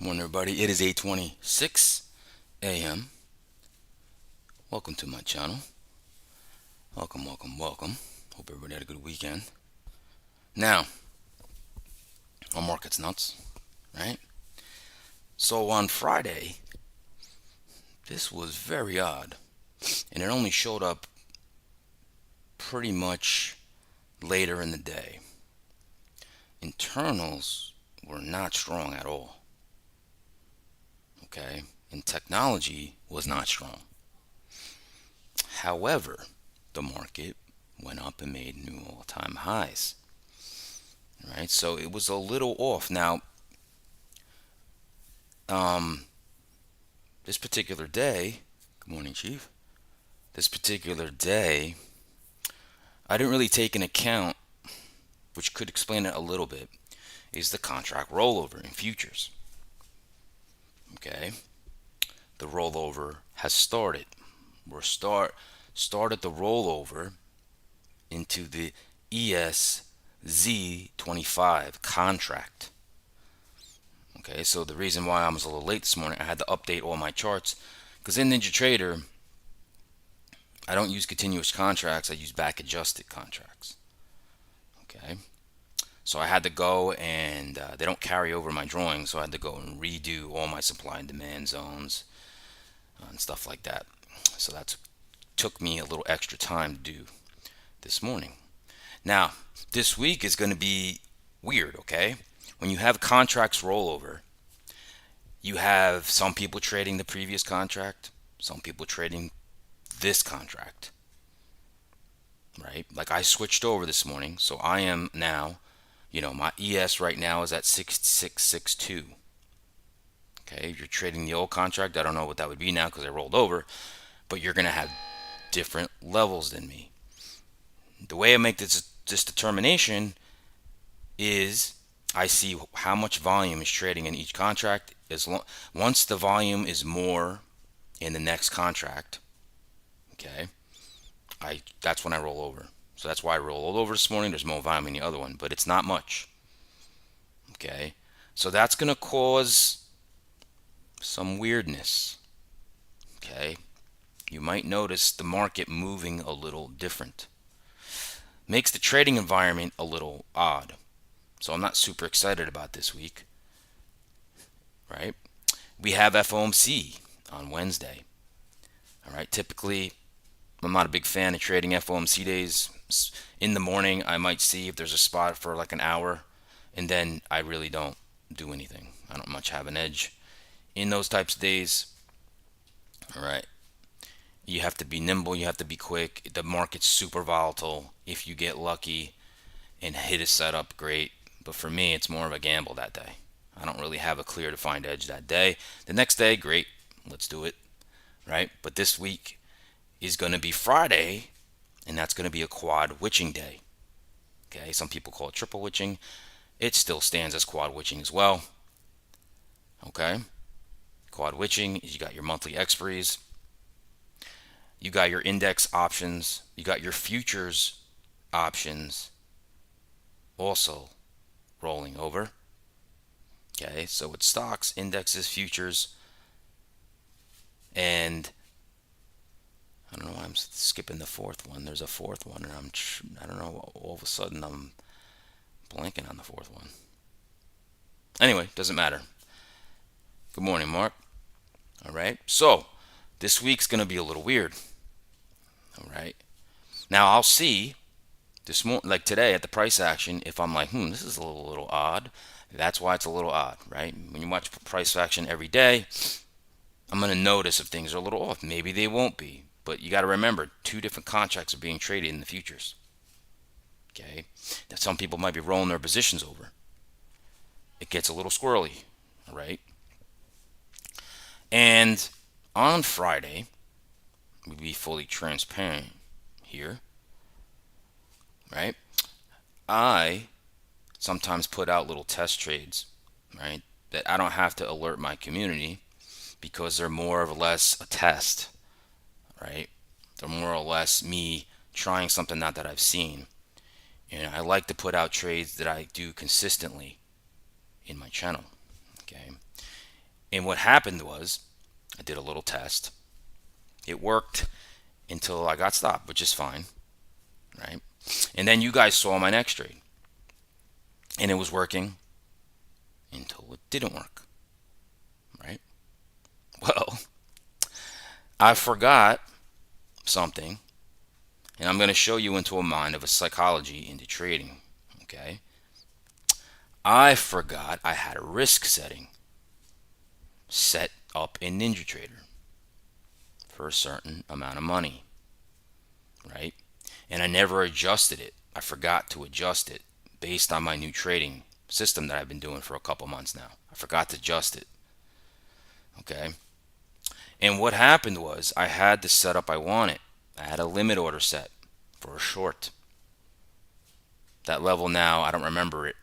Morning, everybody. It is 8:26 a.m. Welcome to my channel. Welcome, welcome, welcome. Hope everybody had a good weekend. Now, our market's nuts, right? So on Friday, this was very odd, and it only showed up pretty much later in the day. Internals were not strong at all, okay? And technology was not strong. However, the market went up and made new all-time highs. Right, so it was a little off. Now, um, this particular day, good morning, Chief. This particular day, I didn't really take into account, which could explain it a little bit, is the contract rollover in futures. Okay, the rollover has started. Started the rollover into the ESZ25 contract. Okay, so the reason why I was a little late this morning, I had to update all my charts because in NinjaTrader, I don't use continuous contracts, I use back adjusted contracts. Okay, so I had to go and they don't carry over my drawings, so I had to go and redo all my supply and demand zones and stuff like that. So that took me a little extra time to do this morning. Now, this week is going to be weird, okay? When you have contracts rollover, you have some people trading the previous contract, some people trading this contract, right? Like I switched over this morning, so I am now, my ES right now is at 6662. Okay, if you're trading the old contract, I don't know what that would be now because I rolled over, but you're going to have different levels than me. The way I make this determination is I see how much volume is trading in each contract. Once the volume is more in the next contract, okay, that's when I roll over. So that's why I rolled over this morning. There's more volume in the other one, but it's not much. Okay, so that's going to cause some weirdness. Okay, you might notice the market moving a little different. Makes the trading environment a little odd. So I'm not super excited about this week. Right? We have FOMC on Wednesday. All right, typically I'm not a big fan of trading FOMC days. In the morning, I might see if there's a spot for like an hour, and then I really don't do anything. I don't much have an edge in those types of days. All right, you have to be nimble, you have to be quick. The market's super volatile. If you get lucky and hit a setup, great. But for me, it's more of a gamble that day. I don't really have a clear defined edge that day. The next day, great, let's do it. Right? But this week is going to be Friday, and that's going to be a quad witching day. Okay, some people call it triple witching. It still stands as quad witching as well. Okay, quad witching is you got your monthly expiries, you got your index options, you got your futures options also rolling over. Okay, so it's stocks, indexes, futures, and I don't know why I'm skipping the fourth one. There's a fourth one, and I don't know. All of a sudden, I'm blanking on the fourth one. Anyway, doesn't matter. Good morning, Mark. All right. So this week's gonna be a little weird. All right. Now I'll see this morning, like today at the price action, if I'm like, this is a little odd. That's why it's a little odd, right? When you watch price action every day, I'm gonna notice if things are a little off. Maybe they won't be. But you got to remember, two different contracts are being traded in the futures. Okay, that some people might be rolling their positions over. It gets a little squirrely, right? And on Friday, we'll be fully transparent here, right? I sometimes put out little test trades, right? That I don't have to alert my community because they're more or less a test, right? They're more or less me trying something out that I've seen. And I like to put out trades that I do consistently in my channel. Okay. And what happened was I did a little test. It worked until I got stopped, which is fine, right? And then you guys saw my next trade, and it was working until it didn't work, right? Well, I forgot something, and I'm going to show you into a mind of a psychology into trading, okay? I forgot I had a risk setting set up in NinjaTrader for a certain amount of money, right? And I never adjusted it. I forgot to adjust it based on my new trading system that I've been doing for a couple months now. I forgot to adjust it, okay? And what happened was I had the setup I wanted. I had a limit order set for a short. That level now, I don't remember it.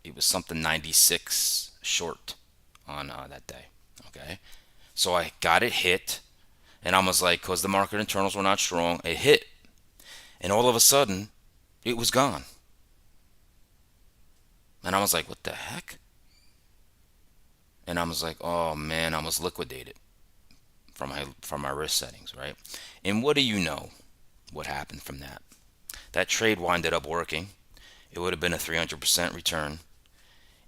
It was something 96 short on that day, okay? So I got it hit, and I was like, because the market internals were not strong, it hit. And all of a sudden, it was gone. And I was like, what the heck? And I was like, oh man, I was liquidated from my risk settings, right? And what do you know what happened from that? That trade winded up working. It would have been a 300% return.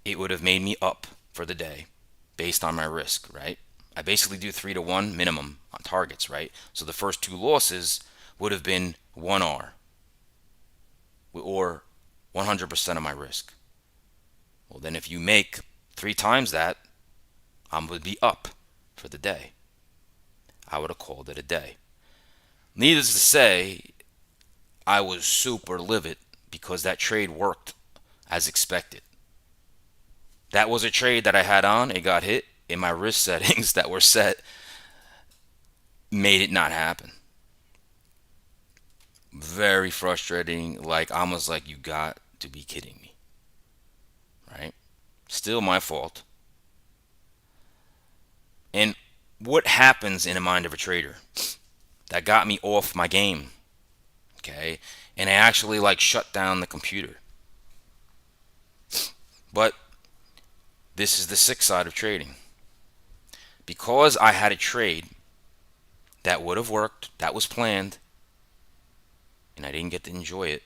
It would have made me up for the day based on my risk, right? I basically do 3-to-1 minimum on targets, right? So the first two losses would have been 1R or 100% of my risk. Well, then if you make 3 times that, I would be up for the day. I would have called it a day. Needless to say, I was super livid because that trade worked as expected. That was a trade that I had on, it got hit, and my risk settings that were set made it not happen. Very frustrating. Like, I was like, you got to be kidding me, right? Still my fault. And what happens in the mind of a trader? That got me off my game, okay? And I actually like shut down the computer. But this is the sick side of trading. Because I had a trade that would have worked, that was planned, and I didn't get to enjoy it,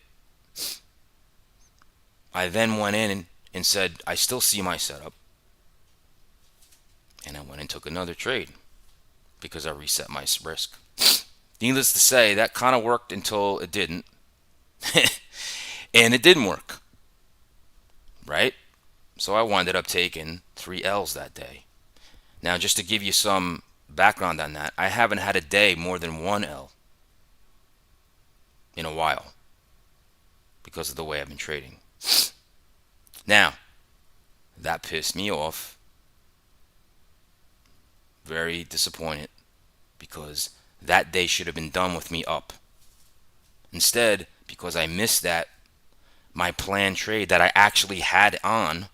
I then went in and said, I still see my setup. And I went and took another trade because I reset my risk. Needless to say, that kind of worked until it didn't. And it didn't work, right? So I winded up taking 3 L's that day. Now, just to give you some background on that, I haven't had a day more than 1 L in a while because of the way I've been trading. Now, that pissed me off. Very disappointed because that day should have been done with me up. Instead, because I missed that, my planned trade that I actually had on,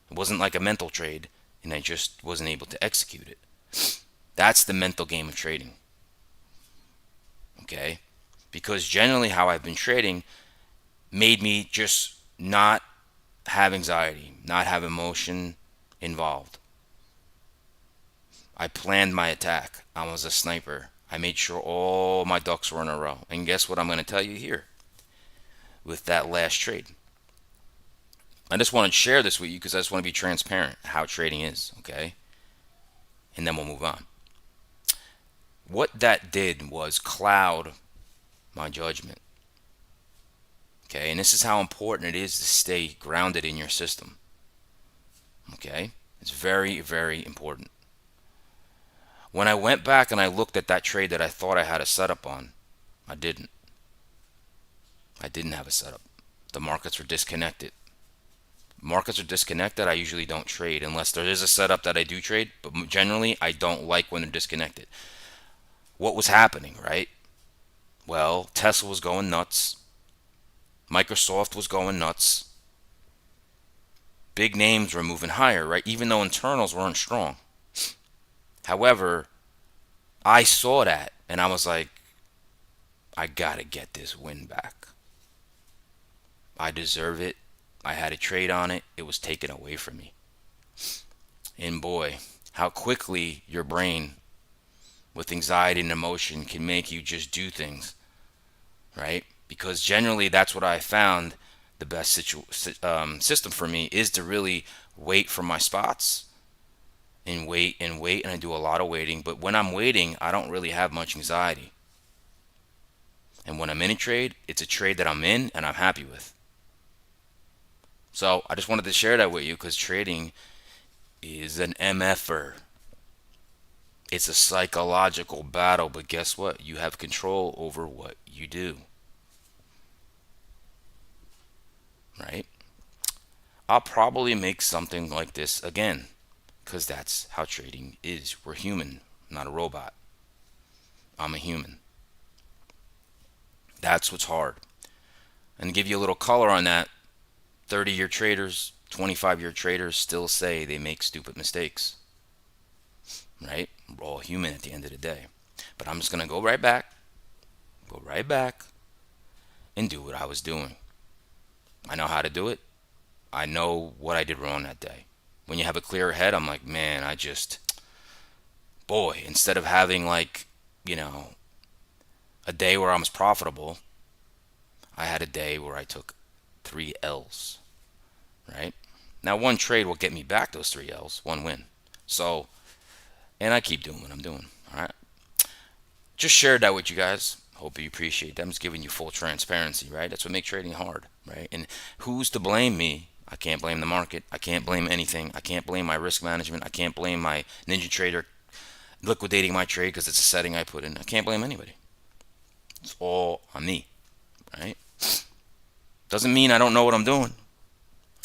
it wasn't like a mental trade, and I just wasn't able to execute it. That's the mental game of trading. Okay? Because generally how I've been trading made me just not have anxiety, not have emotion involved. I planned my attack. I was a sniper. I made sure all my ducks were in a row. And guess what I'm going to tell you here with that last trade? I just want to share this with you because I just want to be transparent how trading is, okay? And then we'll move on. What that did was cloud my judgment. Okay, and this is how important it is to stay grounded in your system. Okay, it's very, very important. When I went back and I looked at that trade that I thought I had a setup on, I didn't. I didn't have a setup. The markets were disconnected. Markets are disconnected, I usually don't trade unless there is a setup that I do trade, but generally I don't like when they're disconnected. What was happening, right? Well, Tesla was going nuts. Microsoft was going nuts. Big names were moving higher, right? Even though internals weren't strong. However, I saw that and I was like, I gotta get this win back. I deserve it. I had a trade on it. It was taken away from me. And boy, how quickly your brain with anxiety and emotion can make you just do things, right? Because generally that's what I found the best system for me is to really wait for my spots and wait and wait, and I do a lot of waiting. But when I'm waiting, I don't really have much anxiety. And when I'm in a trade, it's a trade that I'm in and I'm happy with. So I just wanted to share that with you because trading is an MFer. It's a psychological battle, but guess what? You have control over what you do, right? I'll probably make something like this again because that's how trading is. We're human, not a robot. I'm a human. That's what's hard. And to give you a little color on that, 30-year traders, 25-year traders still say they make stupid mistakes, right? We're all human at the end of the day. But I'm just going to go right back, and do what I was doing. I know how to do it. I know what I did wrong that day. When you have a clear head, I'm like, man, boy, instead of having like, you know, a day where I was profitable, I had a day where I took 3 L's, right? Now, one trade will get me back those 3 L's, one win. So, and I keep doing what I'm doing, all right? Just shared that with you guys. Hope you appreciate that. I'm just giving you full transparency, right? That's what makes trading hard, right? And who's to blame me? I can't blame the market. I can't blame anything. I can't blame my risk management. I can't blame my Ninja Trader liquidating my trade because it's a setting I put in. I can't blame anybody. It's all on me, right? Doesn't mean I don't know what I'm doing,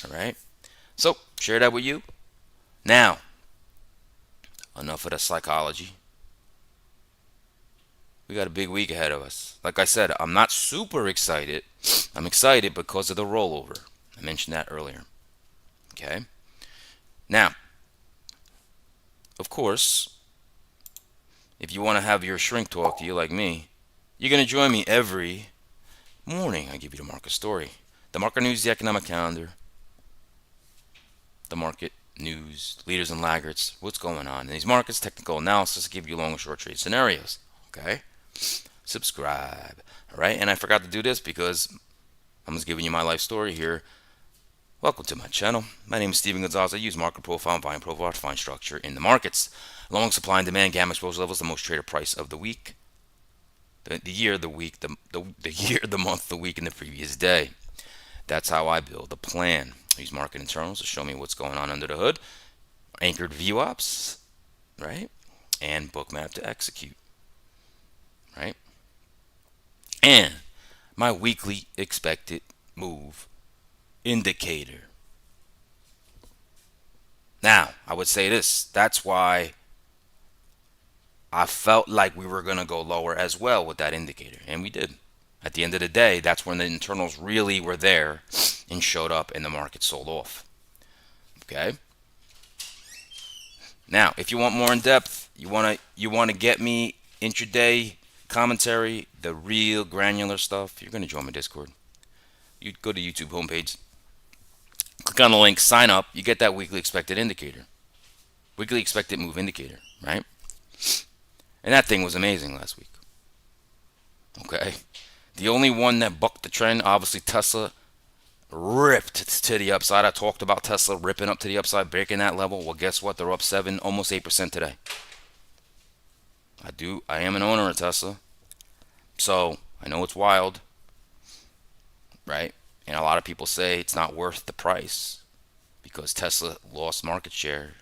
all right? So, share that with you. Now, enough of the psychology. We got a big week ahead of us. Like I said, I'm not super excited. I'm excited because of the rollover. I mentioned that earlier. Okay? Now, of course, if you want to have your shrink talk to you like me, you're going to join me every morning. I give you the market story. The market news, the economic calendar, the market news, leaders and laggards, what's going on in these markets, technical analysis, give you long and short trade scenarios. Okay? Subscribe. All right? And I forgot to do this because I'm just giving you my life story here. Welcome to my channel. My name is Steven Gonzalez. I use market profile and volume profile to find structure in the markets. Long supply and demand, gamma exposure levels, the most traded price of the week, the year, the week, the year, the month, the week, and the previous day. That's how I build a plan. I use market internals to show me what's going on under the hood. Anchored VWAPs, right? And bookmap to execute, right? And my weekly expected move indicator. Now, I would say this. That's why I felt like we were going to go lower as well with that indicator. And we did. At the end of the day, that's when the internals really were there and showed up and the market sold off. Okay? Now, if you want more in depth, you want to get me intraday commentary, the real granular stuff, you're going to join my Discord. You go to YouTube homepage, click on the link, sign up, you get that weekly expected indicator. Weekly expected move indicator, right? And that thing was amazing last week. Okay? The only one that bucked the trend, obviously Tesla, ripped to the upside. I talked about Tesla ripping up to the upside, breaking that level. Well, guess what? They're up 7, almost 8% today. I am an owner of Tesla. So, I know it's wild, right? And a lot of people say it's not worth the price because Tesla lost market share.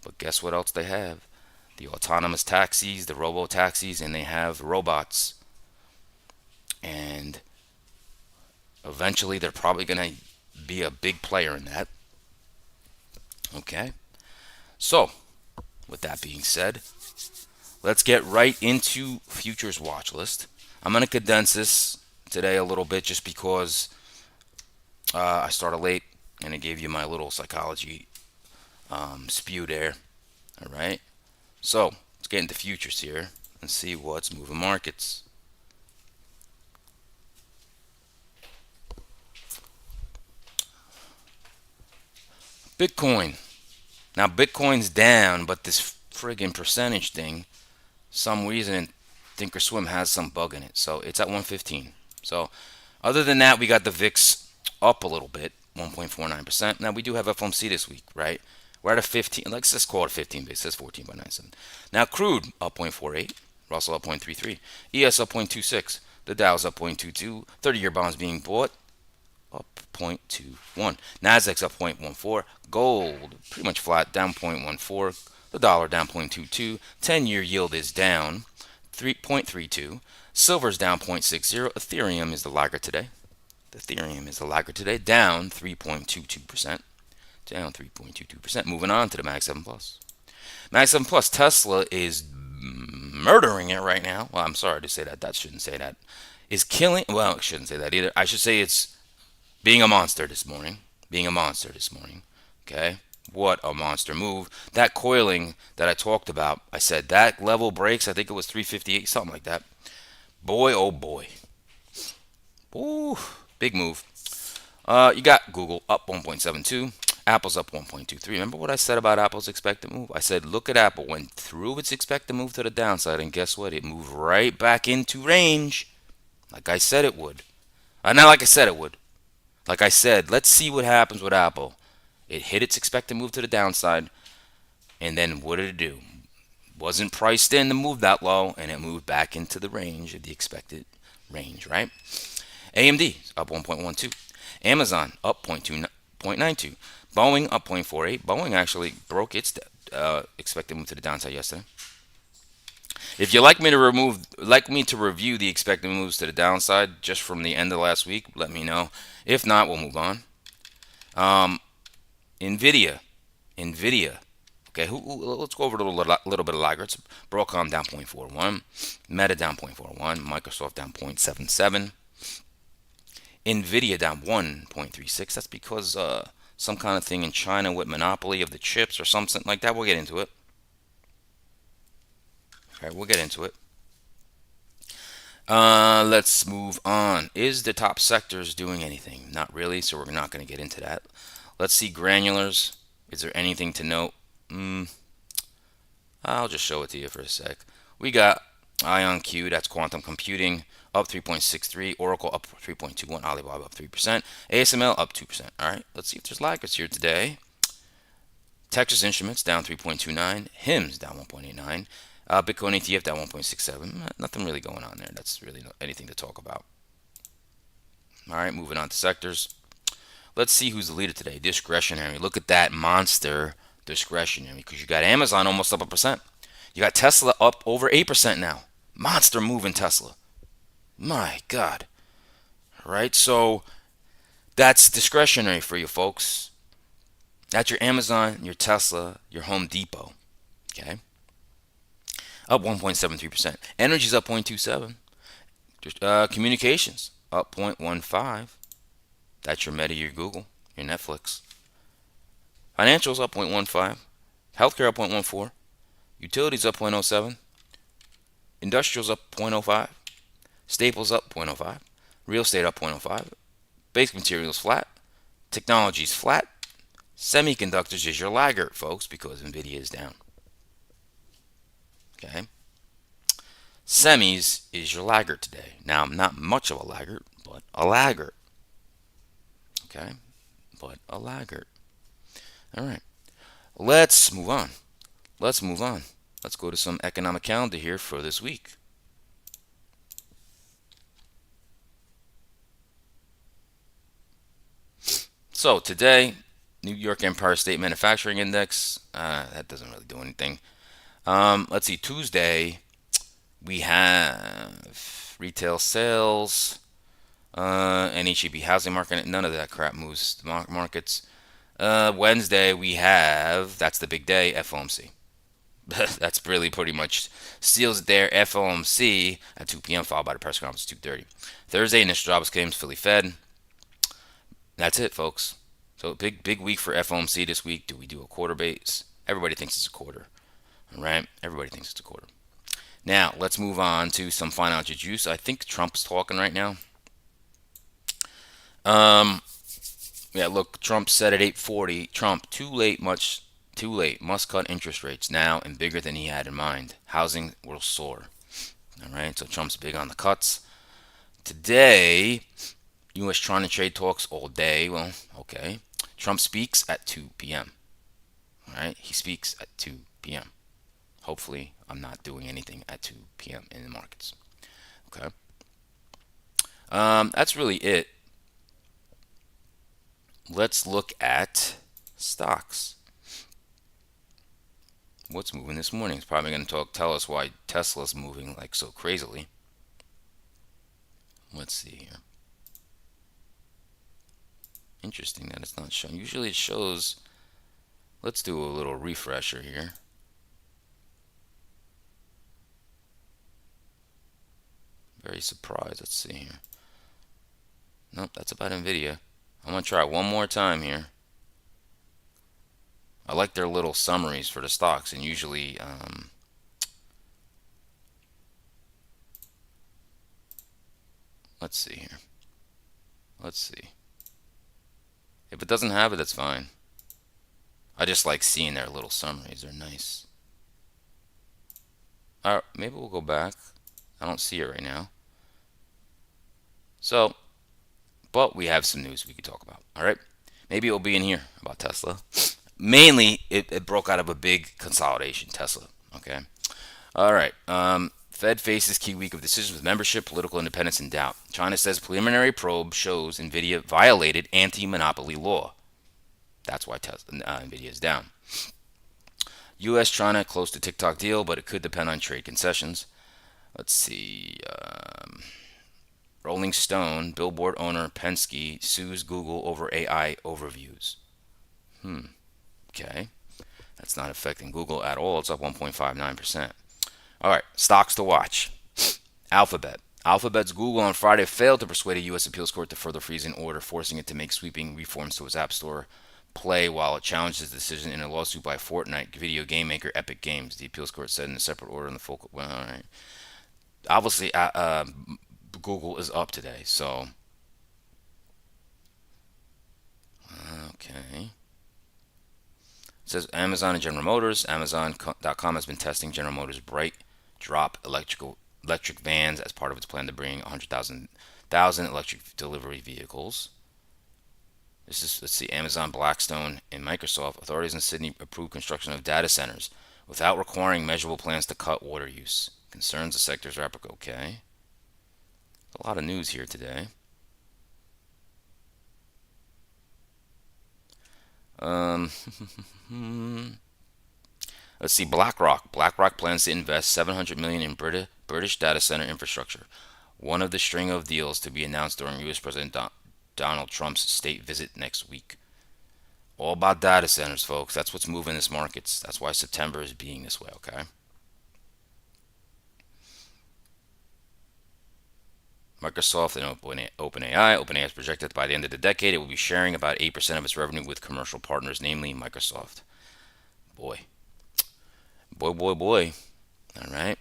But guess what else they have? The autonomous taxis, the robo-taxis, and they have robots. And eventually they're probably going to be a big player in that. Okay? So, with that being said, let's get right into futures watch list. I'm going to condense this today a little bit just because I started late and I gave you my little psychology spew there. All right? So, let's get into futures here and see what's moving markets. Bitcoin Now Bitcoin's down, but this friggin' percentage thing, some reason Thinkorswim has some bug in it. So it's at 115. So other than that, we got the VIX up a little bit, 1.49%. Now we do have FOMC this week, right? We're at a 15. Let's just call it 15 base. It says 14.97. Now crude up 0.48. Russell up 0.33. ES up 0.26. The Dow's up 0.22. 30-year bonds being bought up 0.21. Nasdaq's up 0.14. Gold pretty much flat, down 0.14. The dollar down 0.22. 10-year yield is down 3.32. Silver's down 0.60. Ethereum is the laggard today. Down 3.22%. Down 3.22%. Moving on to the Mag 7 Plus. Mag 7 Plus, Tesla is murdering it right now. Well, I'm sorry to say that. That shouldn't say that. Is killing. Well, I shouldn't say that either. I should say it's being a monster this morning. Okay. What a monster move. That coiling that I talked about, I said that level breaks. I think it was 358, something like that. Boy, oh boy. Ooh, big move. You got Google up 1.72. Apple's up 1.23. Remember what I said about Apple's expected move? I said, look at Apple. Went through its expected move to the downside, and guess what? It moved right back into range. Like I said it would. Not like I said it would. Like I said, let's see what happens with Apple. It hit its expected move to the downside, and then what did it do? Wasn't priced in to move that low, and it moved back into the range of the expected range, right? AMD up 1.12. Amazon up 0.92. Boeing up 0.48. Boeing actually broke its expected move to the downside yesterday. If you like me to review the expected moves to the downside just from the end of last week, let me know. If not, we'll move on. Nvidia. Okay, let's go over a little bit of laggards. Broadcom down 0.41. Meta down 0.41. Microsoft down 0.77. Nvidia down 1.36. That's because some kind of thing in China with monopoly of the chips or something like that. We'll get into it. Okay, we'll get into it. Let's move on. Is the top sectors doing anything? Not really, so we're not going to get into that. Let's see granulars. Is there anything to note? I'll just show it to you for a sec. We got IonQ, that's quantum computing, up 3.63. Oracle up 3.21. Alibaba up 3%. ASML up 2%. All right, let's see if there's laggards here today. Texas Instruments down 3.29. HIMS down 1.89. Bitcoin ETF down 1.67. Nothing really going on there. That's really anything to talk about. All right, moving on to sectors. Let's see who's the leader today. Discretionary. Look at that monster discretionary, because you got Amazon almost up 1%. You got Tesla up over 8% now. Monster move in Tesla. My God. All right, so that's discretionary for you folks. That's your Amazon, your Tesla, your Home Depot. Okay. Up 1.73%. Energy's up 0.27. Communications up 0.15. That's your Meta, your Google, your Netflix. Financials up 0.15. Healthcare up 0.14. Utilities up 0.07. Industrials up 0.05. Staples up 0.05. Real estate up 0.05. Basic materials flat. Technology's flat. Semiconductors is your laggard, folks, because Nvidia is down. Okay. Semis is your laggard today. Now, not much of a laggard, but a laggard. Okay. But a laggard. All right. Let's move on. Let's go to some economic calendar here for this week. So today, New York Empire State Manufacturing Index. That doesn't really do anything. Let's see. Tuesday, we have retail sales, NHEB housing market. None of that crap moves the markets. Wednesday, we have, that's the big day, FOMC. That's really pretty much seals it there. FOMC at 2 p.m. followed by the press conference at 2:30. Thursday, initial jobs claims, Philly Fed. That's it, folks. So big week for FOMC this week. Do we do a quarter base? Everybody thinks it's a quarter. All right? Everybody thinks it's a quarter. Now, let's move on to some financial juice. I think Trump's talking right now. Yeah, look, Trump said at 8:40. Trump, too late, much Too late. Must cut interest rates now and bigger than he had in mind. Housing will soar. All right. So Trump's big on the cuts. Today, U.S. China trade talks all day. Well, okay. Trump speaks at 2 p.m. All right. He speaks at 2 p.m. Hopefully, I'm not doing anything at 2 p.m. in the markets. Okay. That's really it. Let's look at stocks. What's moving this morning? It's probably going to tell us why Tesla's moving like so crazily. Let's see here. Interesting that it's not showing. Usually it shows. Let's do a little refresher here. Very surprised. Let's see here. Nope, that's about Nvidia. I'm going to try it one more time here. I like their little summaries for the stocks, and usually let's see here. Let's see. If it doesn't have it, that's fine. I just like seeing their little summaries. They're nice. All right, maybe we'll go back. I don't see it right now. So, but we have some news we could talk about. All right. Maybe it'll be in here about Tesla. Mainly, it broke out of a big consolidation, Tesla. Okay. All right. Fed faces key week of decisions with membership, political independence in doubt. China says preliminary probe shows NVIDIA violated anti-monopoly law. That's why NVIDIA is down. U.S. China close to TikTok deal, but it could depend on trade concessions. Let's see. Rolling Stone, Billboard owner Penske sues Google over AI overviews. Okay. That's not affecting Google at all. It's up 1.59%. All right. Stocks to watch. Alphabet. Alphabet's Google on Friday failed to persuade a U.S. appeals court to further freeze an order, forcing it to make sweeping reforms to its App Store Play while it challenged its decision in a lawsuit by Fortnite video game maker Epic Games. The appeals court said in a separate order in the full. Well, all right. Obviously, Google is up today, so. Okay. It says Amazon and General Motors. Amazon.com has been testing General Motors' Bright Drop electric vans as part of its plan to bring 100,000 electric delivery vehicles. This is, let's see, Amazon, Blackstone, and Microsoft. Authorities in Sydney approved construction of data centers without requiring measurable plans to cut water use. Concerns the sector's replica. Okay. A lot of news here today. Let's see, BlackRock. BlackRock plans to invest $700 million in British data center infrastructure. One of the string of deals to be announced during U.S. President Donald Trump's state visit next week. All about data centers, folks. That's what's moving this markets. That's why September is being this way, okay? Microsoft and OpenAI. OpenAI is projected by the end of the decade it will be sharing about 8% of its revenue with commercial partners, namely Microsoft. Boy. Boy. All right.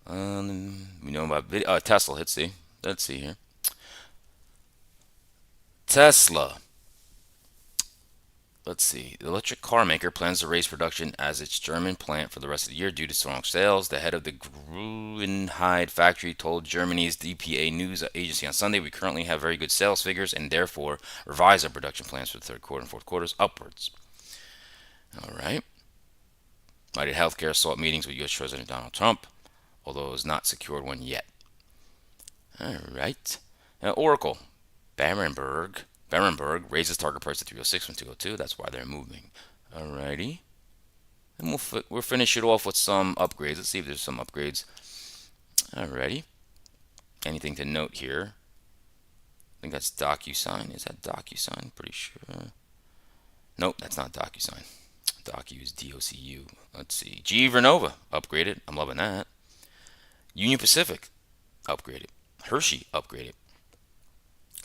We know about Tesla. Let's see here. Tesla. Let's see. The electric car maker plans to raise production as its German plant for the rest of the year due to strong sales. The head of the Grünheide factory told Germany's DPA news agency on Sunday, "We currently have very good sales figures and therefore revise our production plans for the third quarter and fourth quarters upwards." All right. United Healthcare sought meetings with U.S. President Donald Trump, although it has not secured one yet. All right. Now, Oracle. Berenberg raises target price to 306 from 202. That's why they're moving. Alrighty. And we'll finish it off with some upgrades. Let's see if there's some upgrades. Alrighty. Anything to note here? I think that's DocuSign. Is that DocuSign? Pretty sure. Nope, that's not DocuSign. Docu is DOCU. Let's see. GE Vernova upgraded. I'm loving that. Union Pacific upgraded. Hershey upgraded.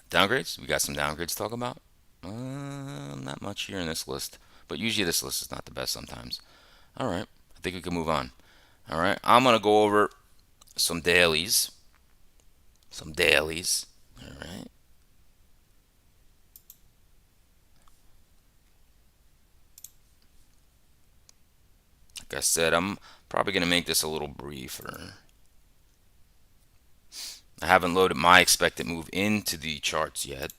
Downgrades? We got some downgrades to talk about. Not much here in this list, but usually this list is not the best sometimes. All right, I think we can move on. All right, I'm gonna go over some dailies. All right. Like I said, I'm probably going to make this a little briefer. I haven't loaded my expected move into the charts yet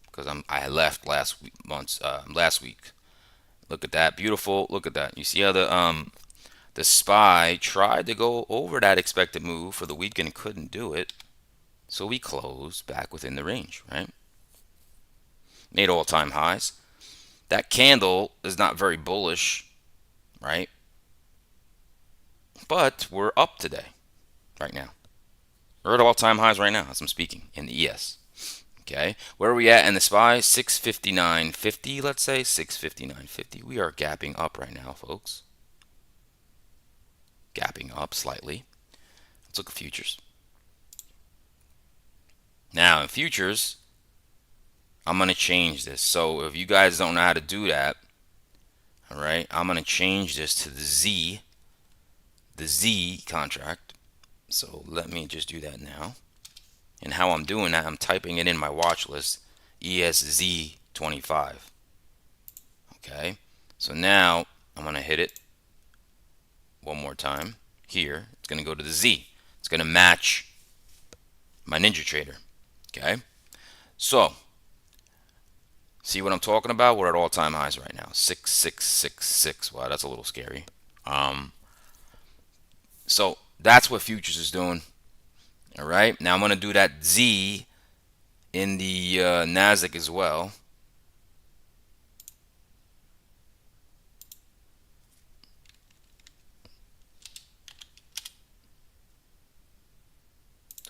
because I left last week. Look at that, beautiful. Look at that. You see how the SPY tried to go over that expected move for the weekend and couldn't do it. So we closed back within the range, right? Made all-time highs. That candle is not very bullish, right? But we're up today, right now. We're at all-time highs right now as I'm speaking in the ES. Okay, where are we at in the SPY? 659.50, let's say 659.50. We are gapping up right now, folks. Gapping up slightly. Let's look at futures. Now in futures, I'm going to change this. So if you guys don't know how to do that, all right, I'm going to change this to the Z contract. So let me just do that now. And how I'm doing that, I'm typing it in my watch list, ESZ25. Okay, so now I'm going to hit it one more time here. It's going to go to the Z. It's going to match my NinjaTrader. Okay, so see what I'm talking about? We're at all-time highs right now, 6666. Wow, that's a little scary. So that's what futures is doing. All right, now I'm going to do that Z in the Nasdaq as well.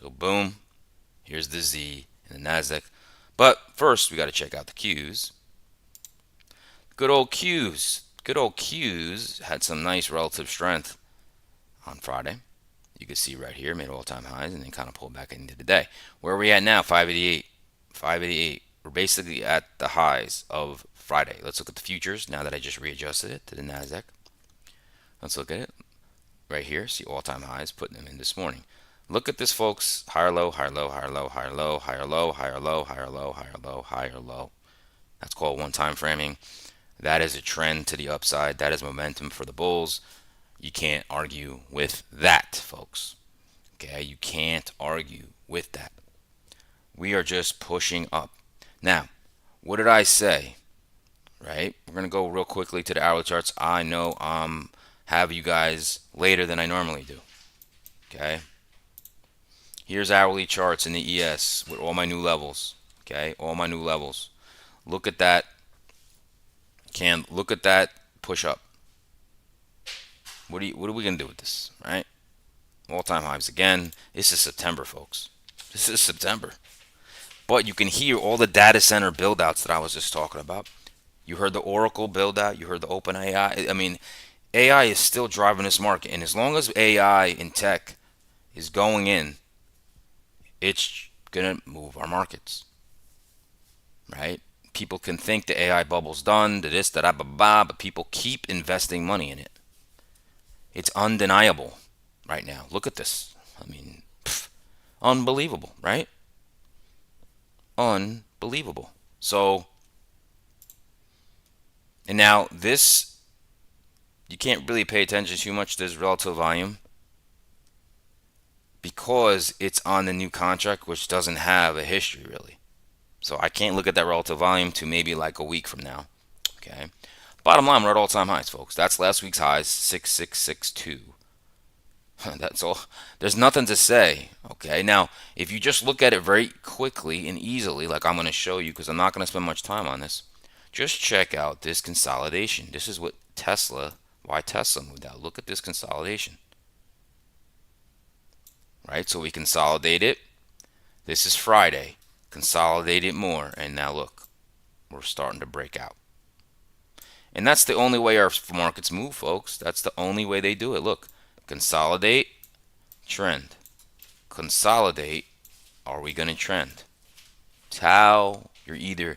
So boom, here's the Z in the Nasdaq. But first, we got to check out the Qs. Good old Qs. Good old Qs had some nice relative strength on Friday. You can see right here, made all-time highs and then kind of pulled back into the day. Where are we at now? 588. 588. We're basically at the highs of Friday. Let's look at the futures now that I just readjusted it to the Nasdaq. Let's look at it right here. See all-time highs, putting them in this morning. Look at this, folks. Higher low, higher low, higher low, higher low, higher low, higher low, higher low, higher low, higher low. That's called one-time framing. That is a trend to the upside. That is momentum for the bulls. You can't argue with that, folks. Okay, you can't argue with that. We are just pushing up. Now, what did I say? Right? We're going to go real quickly to the hourly charts. I know have you guys later than I normally do. Okay? Here's hourly charts in the ES with all my new levels. Okay? All my new levels. Look at that. Look at that push up. What are we going to do with this, right? All-time highs again. This is September, folks. This is September. But you can hear all the data center build-outs that I was just talking about. You heard the Oracle build-out. You heard the OpenAI. I mean, AI is still driving this market. And as long as AI in tech is going in, it's going to move our markets, right? People can think the AI bubble's done, the this, that, but people keep investing money in it. It's undeniable right now. Look at this. I mean, unbelievable, right? Unbelievable. So, and now this, you can't really pay attention too much to this relative volume because it's on the new contract, which doesn't have a history really. So I can't look at that relative volume to maybe like a week from now. Okay. Bottom line, we're at all-time highs, folks. That's last week's highs, 6662. That's all. There's nothing to say. Okay. Now, if you just look at it very quickly and easily, like I'm going to show you, because I'm not going to spend much time on this, just check out this consolidation. This is why Tesla moved out. Look at this consolidation. Right? So we consolidate it. This is Friday. Consolidate it more. And now look, we're starting to break out. And that's the only way our markets move, folks. That's the only way they do it. Look, consolidate, trend. Consolidate, are we going to trend? It's how you're either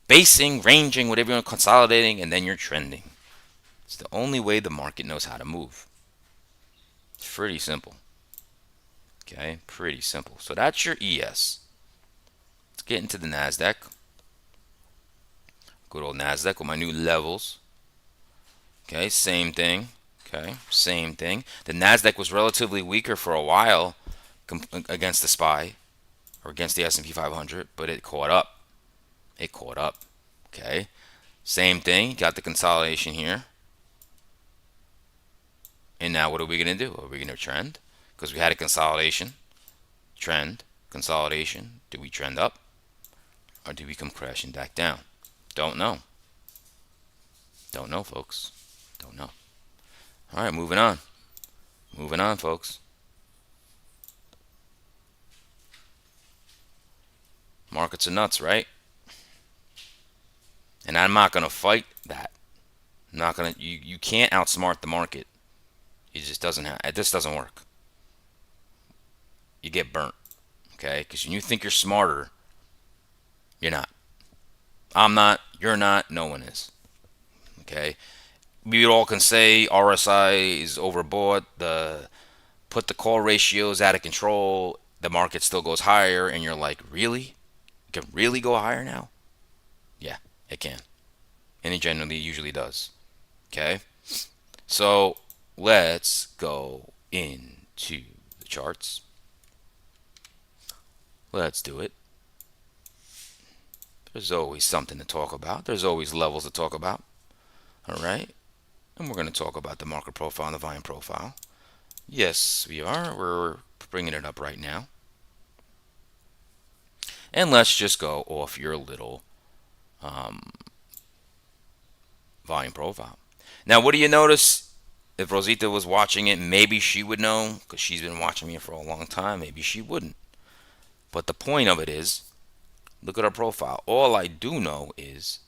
basing, ranging, whatever you're consolidating, and then you're trending. It's the only way the market knows how to move. It's pretty simple. Okay, pretty simple. So that's your ES. Let's get into the NASDAQ. Good old NASDAQ with my new levels. Okay, same thing. Okay, same thing. The Nasdaq was relatively weaker for a while against the SPY or against the S&P 500, but it caught up. It caught up. Okay, same thing. Got the consolidation here. And now what are we going to do? Are we going to trend? Because we had a consolidation, trend, consolidation. Do we trend up or do we come crashing back down? Don't know. Don't know, folks. Don't know. All right, moving on. Moving on, folks. Markets are nuts, right? And I'm not going to fight that. I'm not going to. You can't outsmart the market. It just doesn't have. This doesn't work. You get burnt, okay? Because when you think you're smarter, you're not. I'm not. You're not. No one is. Okay. We all can say RSI is overbought. The put the call ratios out of control. The market still goes higher, and you're like, really? It can really go higher now? Yeah, it can, and it generally usually does. Okay. So let's go into the charts. Let's do it. There's always something to talk about. There's always levels to talk about. All right. And we're going to talk about the market profile and the volume profile. Yes, we are. We're bringing it up right now. And let's just go off your little volume profile. Now, what do you notice? If Rosita was watching it, maybe she would know because she's been watching me for a long time. Maybe she wouldn't. But the point of it is, look at our profile. All I do know is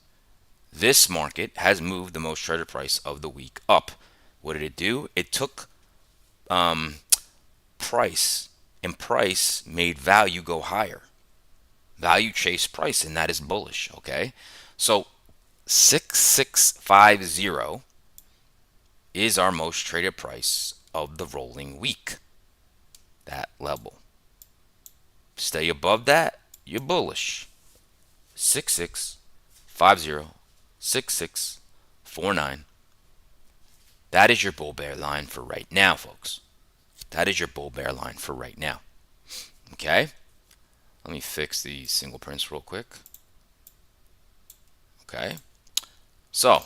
this market has moved the most traded price of the week up. What did it do? It took price, and price made value go higher. Value chased price, and that is bullish. Okay, so 6650 is our most traded price of the rolling week. That level. Stay above that, you're bullish. 6650, 6649. That is your bull bear line for right now, folks. That is your bull bear line for right now. Okay? Let me fix the single prints real quick. Okay? So,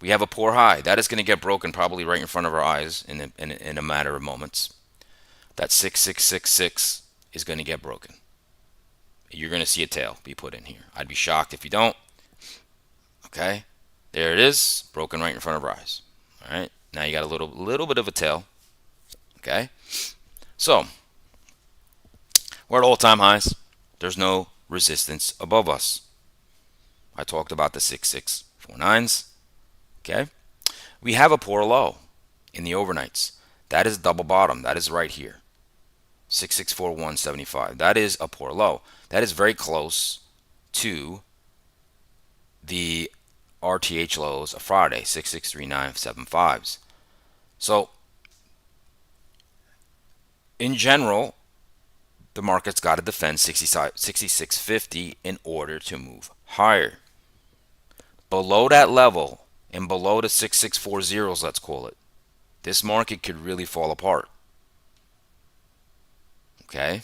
we have a poor high. That is going to get broken probably right in front of our eyes in a matter of moments. That 6666 is going to get broken. You're going to see a tail be put in here. I'd be shocked if you don't. Okay? There it is, broken right in front of our eyes. All right? Now you got a little bit of a tail. Okay? So, we're at all-time highs. There's no resistance above us. I talked about the 6649s. Okay? We have a poor low in the overnights. That is double bottom. That is right here. 6641.75. That is a poor low. That is very close to the RTH lows of Friday, 6639.75s. So, in general, the market's got to defend 6650 in order to move higher. Below that level and below the 6640s, let's call it, this market could really fall apart. Okay?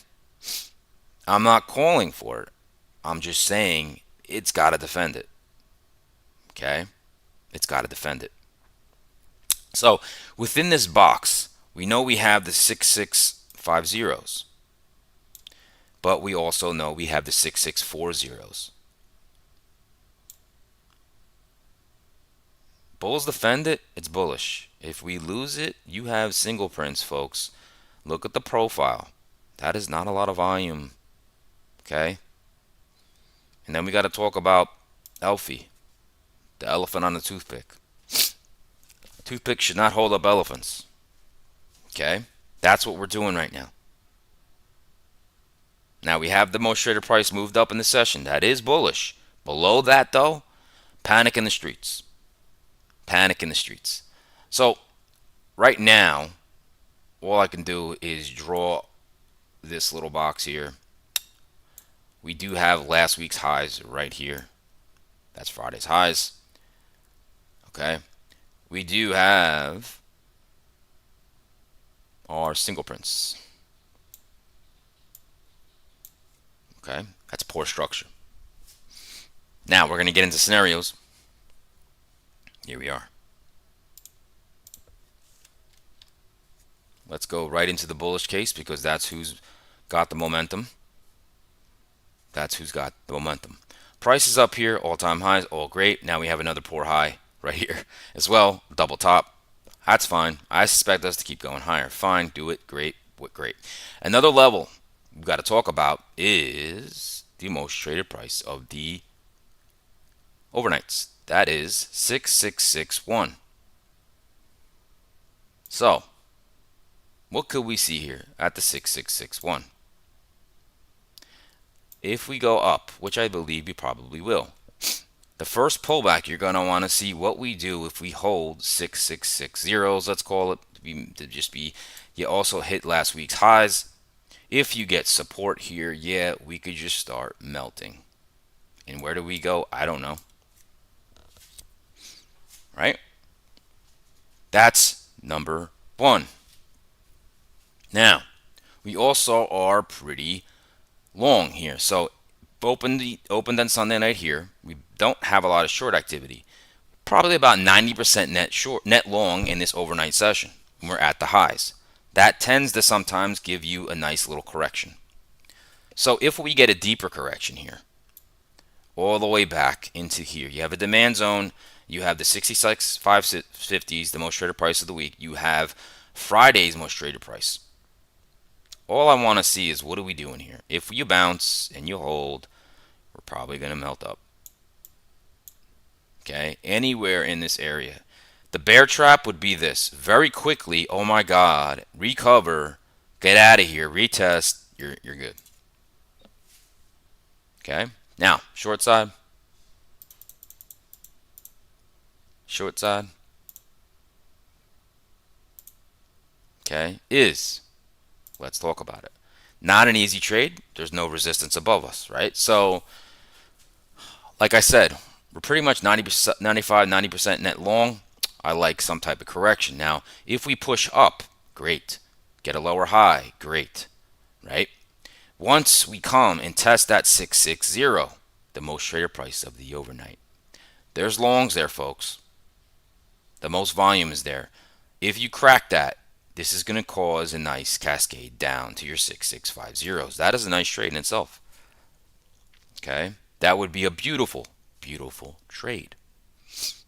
I'm not calling for it. I'm just saying it's got to defend it. Okay? It's got to defend it. So, within this box, we know we have the 6650s. But we also know we have the 6640s. Bulls defend it, it's bullish. If we lose it, you have single prints, folks. Look at the profile. That is not a lot of volume. Okay? And then we got to talk about Elfie, the elephant on the toothpick. Toothpick should not hold up elephants. Okay? That's what we're doing right now. Now we have the most traded price moved up in the session. That is bullish. Below that, though, panic in the streets. Panic in the streets. So, right now, all I can do is draw this little box here. We do have last week's highs right here. That's Friday's highs. Okay, we do have our single prints. Okay, that's poor structure. Now we're going to get into scenarios. Here we are. Let's go right into the bullish case because that's who's got the momentum. That's who's got the momentum. Price is up here, all-time highs, all great. Now we have another poor high right here as well, double top. That's fine. I suspect us to keep going higher. Fine, do it, great, great. Another level we've got to talk about is the most traded price of the overnights. That is 6661. So, what could we see here at the 6661? If we go up, which I believe we probably will, the first pullback, you're going to want to see what we do if we hold 6660s, let's call it, to just be, you also hit last week's highs. If you get support here, yeah, we could just start melting. And where do we go? I don't know. Right? That's number one. Now, we also are pretty long here. So opened on Sunday night here. We don't have a lot of short activity. Probably about 90% net long in this overnight session. We're at the highs. That tends to sometimes give you a nice little correction. So if we get a deeper correction here, all the way back into here, you have a demand zone, you have the 66.550s, the most traded price of the week, you have Friday's most traded price. All I want to see is what are we doing here? If you bounce and you hold, we're probably going to melt up. Okay, anywhere in this area. The bear trap would be this. Very quickly, oh my God, recover, get out of here, retest, you're good. Okay, now, short side. Short side. Okay, let's talk about it. Not an easy trade. There's no resistance above us, right? So, like I said, we're pretty much 90%, 95, 90% net long. I like some type of correction. Now, if we push up, great. Get a lower high, great, right? Once we come and test that 660, the most traded price of the overnight, there's longs there, folks. The most volume is there. If you crack that, this is going to cause a nice cascade down to your 6650s. That is a nice trade in itself. Okay? That would be a beautiful, beautiful trade.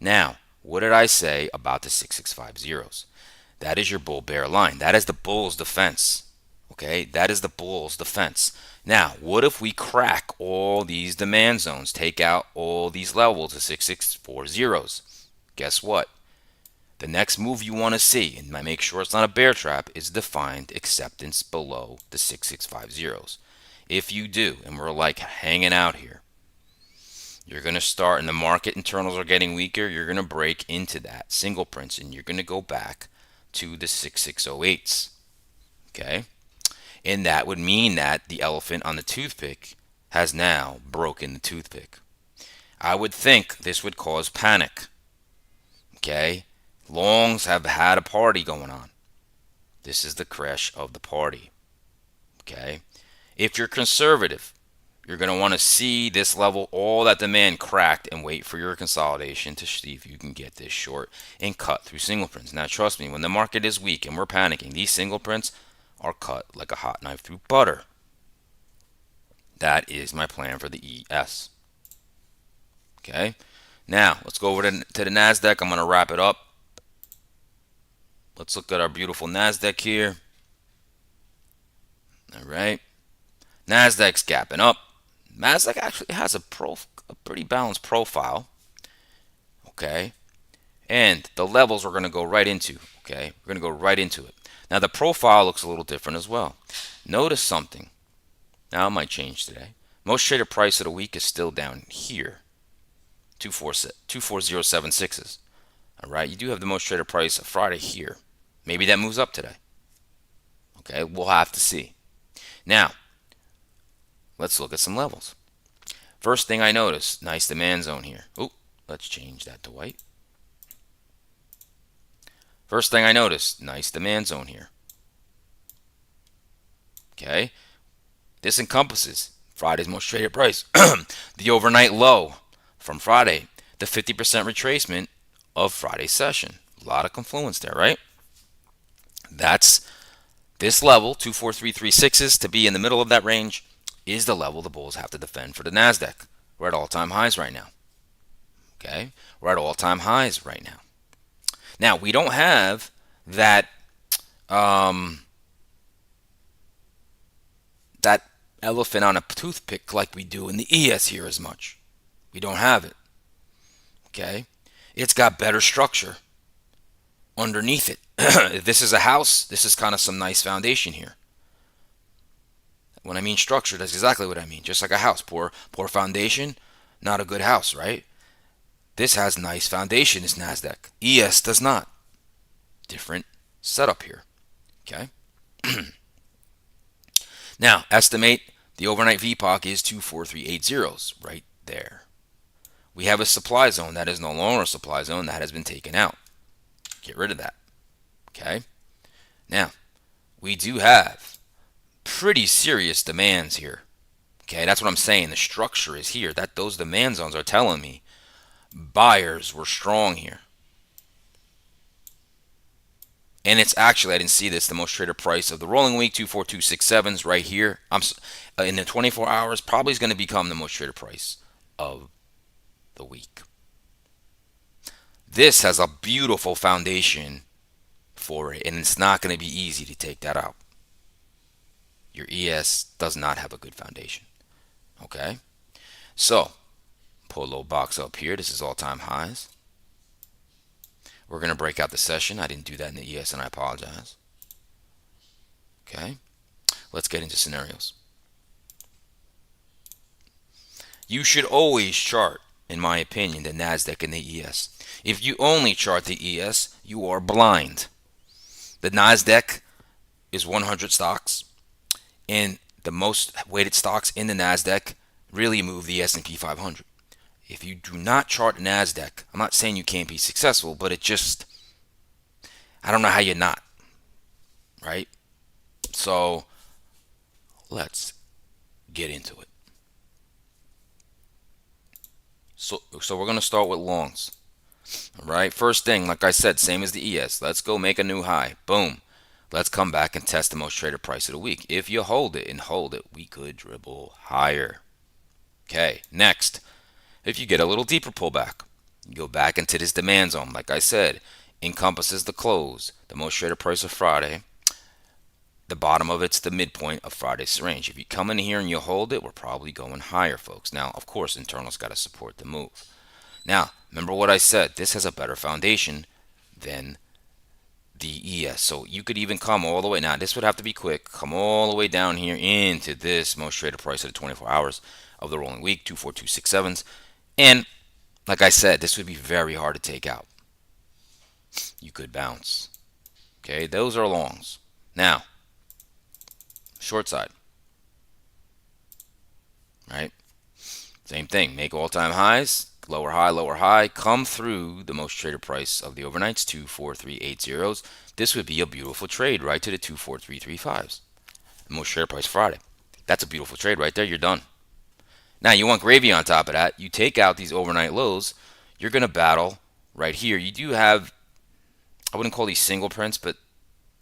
Now, what did I say about the 6650s? That is your bull bear line. That is the bull's defense. Okay? That is the bull's defense. Now, what if we crack all these demand zones, take out all these levels of 6640s? Guess what? The next move you want to see, and I make sure it's not a bear trap, is defined acceptance below the 6650s. If you do, and we're like hanging out here, you're going to start, and the market internals are getting weaker, you're going to break into that single prints, and you're going to go back to the 6608s. Okay? And that would mean that the elephant on the toothpick has now broken the toothpick. I would think this would cause panic. Okay? Longs have had a party going on. This is the crash of the party. Okay? If you're conservative, you're going to want to see this level, all that demand cracked, and wait for your consolidation to see if you can get this short and cut through single prints. Now, trust me, when the market is weak and we're panicking, these single prints are cut like a hot knife through butter. That is my plan for the ES. Okay? Now, let's go over to the NASDAQ. I'm going to wrap it up. Let's look at our beautiful NASDAQ here. All right. NASDAQ's gapping up. NASDAQ actually has a pretty balanced profile. Okay. And the levels we're going to go right into. Okay. We're going to go right into it. Now, the profile looks a little different as well. Notice something. Now, it might change today. Most traded price of the week is still down here. 24076s. All right. You do have the most traded price of Friday here. Maybe that moves up today. Okay, we'll have to see. Now, let's look at some levels. First thing I notice, nice demand zone here. Oh, let's change that to white. First thing I noticed, nice demand zone here. Okay, this encompasses Friday's most traded price, the overnight low from Friday, the 50% retracement of Friday's session. A lot of confluence there, right? That's this level, 24336s, to be in the middle of that range, is the level the bulls have to defend for the NASDAQ. We're at all-time highs right now. Okay, we're at all-time highs right now. Now, we don't have that um, that elephant on a toothpick like we do in the ES here as much. We don't have it. Okay, it's got better structure underneath it. If this is a house, this is kind of some nice foundation here. When I mean structure, that's exactly what I mean. Just like a house, poor foundation, not a good house, right? This has nice foundation, this NASDAQ. ES does not. Different setup here. Okay. Now, estimate the overnight VPOC is 24380s right there. We have a supply zone that is no longer a supply zone, that has been taken out. Get rid of that. Okay. Now, we do have pretty serious demands here. Okay, that's what I'm saying. The structure is here. Those demand zones are telling me buyers were strong here. And it's actually, I didn't see this, the most traded price of the rolling week, 24267s right here. In the 24 hours, probably is going to become the most traded price of the week. This has a beautiful foundation for it, and it's not going to be easy to take that out. Your ES does not have a good foundation. Okay, so pull a little box up here. This is all-time highs. We're going to break out the session. I didn't do that in the ES, and I apologize. Okay, let's get into scenarios. You should always chart, in my opinion, the NASDAQ and the ES. If you only chart the ES, you are blind. The NASDAQ is 100 stocks, and the most weighted stocks in the NASDAQ really move the S&P 500. If you do not chart NASDAQ, I'm not saying you can't be successful, but I don't know how you're not, right? So let's get into it. So we're going to start with longs. All right, first thing, like I said, same as the ES. Let's go make a new high. Boom. Let's come back and test the most traded price of the week. If you hold it and hold it, we could dribble higher. Okay, next. If you get a little deeper pullback, you go back into this demand zone. Like I said, encompasses the close, the most traded price of Friday. The bottom of it's the midpoint of Friday's range. If you come in here and you hold it, we're probably going higher, folks. Now, of course, internal's got to support the move. Now, remember what I said. This has a better foundation than the ES. So you could even come all the way. Now, this would have to be quick. Come all the way down here into this most traded price of the 24 hours of the rolling week, 24267s. And like I said, this would be very hard to take out. You could bounce. Okay, those are longs. Now, short side. Right? Same thing. Make all-time highs. Lower high, come through the most traded price of the overnights, 24380s. This would be a beautiful trade right to the 24335s. The most traded price Friday. That's a beautiful trade right there. You're done. Now you want gravy on top of that. You take out these overnight lows. You're going to battle right here. You do have, I wouldn't call these single prints, but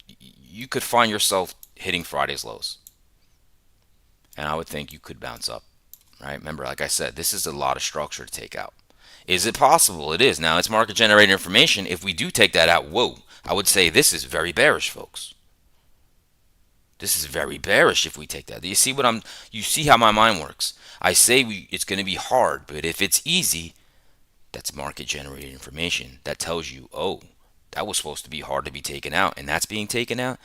you could find yourself hitting Friday's lows. And I would think you could bounce up. Right? Remember, like I said, this is a lot of structure to take out. Is it possible? It is. Now, it's market generated information. If we do take that out, whoa, I would say this is very bearish, folks. This is very bearish if we take that. You see how my mind works. I say it's going to be hard, but if it's easy, that's market generated information. That tells you, oh, that was supposed to be hard to be taken out, and that's being taken out.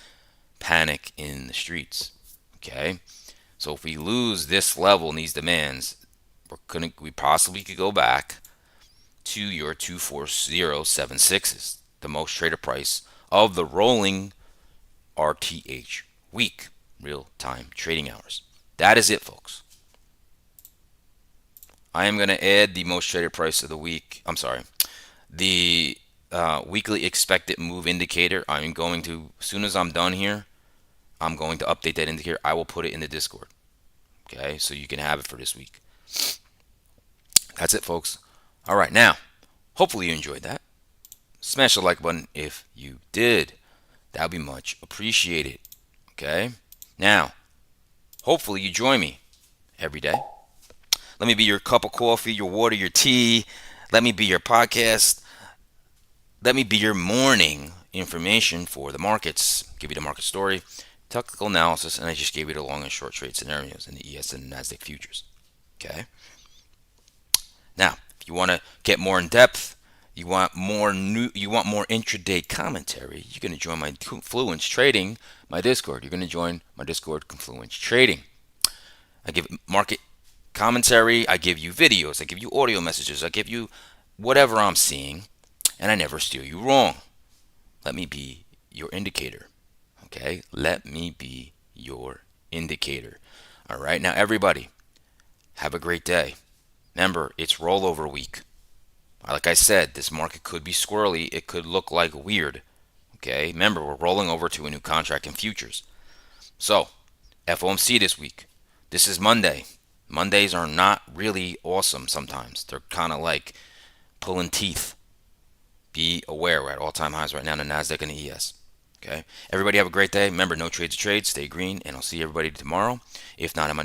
Panic in the streets. Okay? So if we lose this level in these demands, we possibly could go back to your 24076s, the most traded price of the rolling RTH week, real-time trading hours. That is it, folks. I am going to add the most traded price of the week. I'm sorry, the weekly expected move indicator. I'm going to, as soon as I'm done here, I'm going to update that indicator. I will put it in the Discord. Okay, so you can have it for this week. That's it, folks. All right, now, hopefully you enjoyed that. Smash the like button if you did. That would be much appreciated. Okay, now, hopefully you join me every day. Let me be your cup of coffee, your water, your tea. Let me be your podcast. Let me be your morning information for the markets. Give you the market story, technical analysis, and I just gave you the long and short trade scenarios in the ES and NASDAQ futures. Okay. Now, if you want to get more in depth, you want more intraday commentary, you're going to join my Confluence Trading, my Discord. You're going to join my Discord, Confluence Trading. I give market commentary, I give you videos, I give you audio messages, I give you whatever I'm seeing, and I never steer you wrong. Let me be your indicator. Okay? Let me be your indicator. All right, now everybody, have a great day. Remember, it's rollover week. Like I said, this market could be squirrely. It could look like weird. Okay? Remember, we're rolling over to a new contract in futures. So, FOMC this week. This is Monday. Mondays are not really awesome sometimes. They're kind of like pulling teeth. Be aware, we're at all-time highs right now in the NASDAQ and the ES. Okay? Everybody have a great day. Remember, no trades to trade. Stay green, and I'll see everybody tomorrow. If not, I'm on